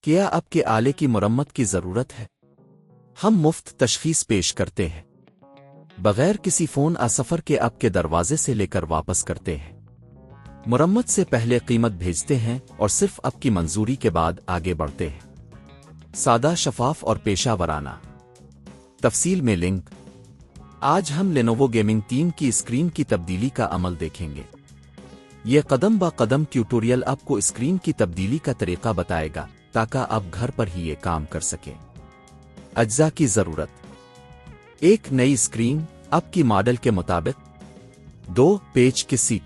क्या आपके आले की मरम्मत की ज़रूरत है? हम मुफ्त तशखीस पेश करते हैं। बगैर किसी फ़ोन सफ़र के आपके दरवाजे से लेकर वापस करते हैं। मुरम्मत से पहले कीमत भेजते हैं और सिर्फ आपकी मंजूरी के बाद आगे बढ़ते हैं। सादा, शफाफ और पेशा वराना। तफसील में लिंक। आज हम लेनोवो गेमिंग 3 की स्क्रीन की तब्दीली का अमल देखेंगे। यह कदम ब कदम ट्यूटोरियल आपको स्क्रीन की तब्दीली का तरीका बताएगा ताकि आप घर पर ही ये काम कर सकें। अज्जा की ज़रूरत: एक नई स्क्रीन आपकी मॉडल के मुताबिक, 2 पेज की सीट,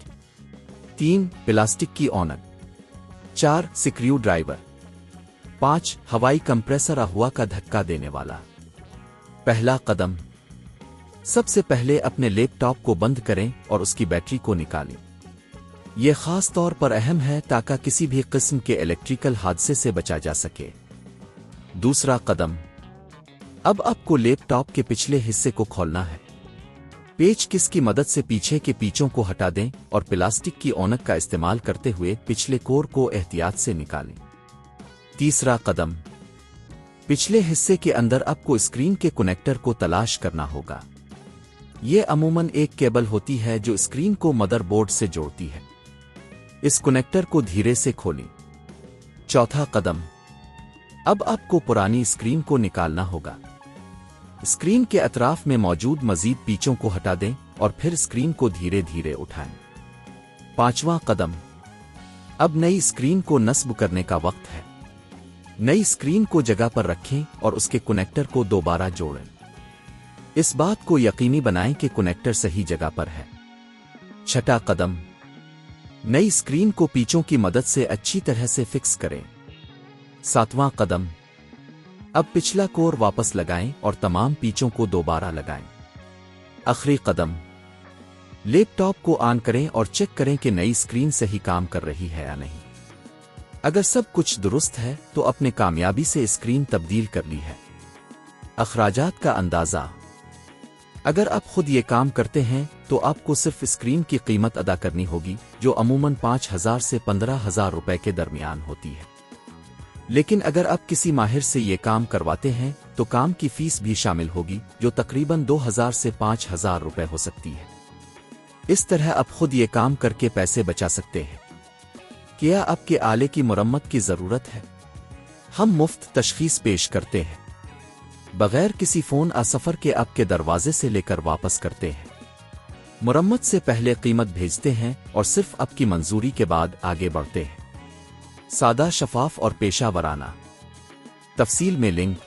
3 प्लास्टिक की ओनक, 4 स्क्रू ड्राइवर, 5 हवाई कंप्रेसर हवा का धक्का देने वाला। पहला कदम: सबसे पहले अपने लैपटॉप को बंद करें और उसकी बैटरी को निकालें। यह खास तौर पर अहम है ताकि किसी भी किस्म के इलेक्ट्रिकल हादसे से बचा जा सके। दूसरा कदम: अब आपको लैपटॉप के पिछले हिस्से को खोलना है। पेच किस की मदद से पीछे के पीछों को हटा दें और प्लास्टिक की ओनक का इस्तेमाल करते हुए पिछले कोर को एहतियात से निकालें। तीसरा कदम: पिछले हिस्से के अंदर आपको स्क्रीन के कनेक्टर को तलाश करना होगा। यह अमूमन एक केबल होती है जो स्क्रीन को मदरबोर्ड से जोड़ती है। इस कनेक्टर को धीरे से खोलें। चौथा कदम: अब आपको पुरानी स्क्रीन को निकालना होगा। स्क्रीन के अतराफ में मौजूद मजीद पीचों को हटा दें और फिर स्क्रीन को धीरे धीरे उठाएं। पांचवां कदम: अब नई स्क्रीन को नस्ब करने का वक्त है। नई स्क्रीन को जगह पर रखें और उसके कनेक्टर को दोबारा जोड़ें। इस बात को यकीनी बनाएं कि कनेक्टर सही जगह पर है। छठा कदम: नई स्क्रीन को पीचों की मदद से अच्छी तरह से फिक्स करें। सातवां कदम: अब पिछला कोर वापस लगाएं और तमाम पीचों को दोबारा लगाएं। आखिरी कदम: लैपटॉप को ऑन करें और चेक करें कि नई स्क्रीन सही काम कर रही है या नहीं। अगर सब कुछ दुरुस्त है तो अपने कामयाबी से स्क्रीन तब्दील कर ली है। अखराजात का अंदाज़ा: अगर आप खुद ये काम करते हैं तो आपको सिर्फ स्क्रीन की कीमत अदा करनी होगी, जो अमूमन 5,000 से 15,000 रुपए के दरमियान होती है। लेकिन अगर आप किसी माहिर से ये काम करवाते हैं तो काम की फीस भी शामिल होगी, जो तकरीबन 2,000 से 5,000 रुपए हो सकती है। इस तरह आप खुद ये काम करके पैसे बचा सकते हैं। क्या आपके आले की मरम्मत की ज़रूरत है? हम मुफ्त तशखीस पेश करते हैं। बगैर किसी फ़ोन सफ़र के आपके दरवाजे से लेकर वापस करते हैं। मुरम्मत से पहले कीमत भेजते हैं और सिर्फ आपकी मंजूरी के बाद आगे बढ़ते हैं। सादा, शफाफ और पेशा वराना। तफसील में लिंक।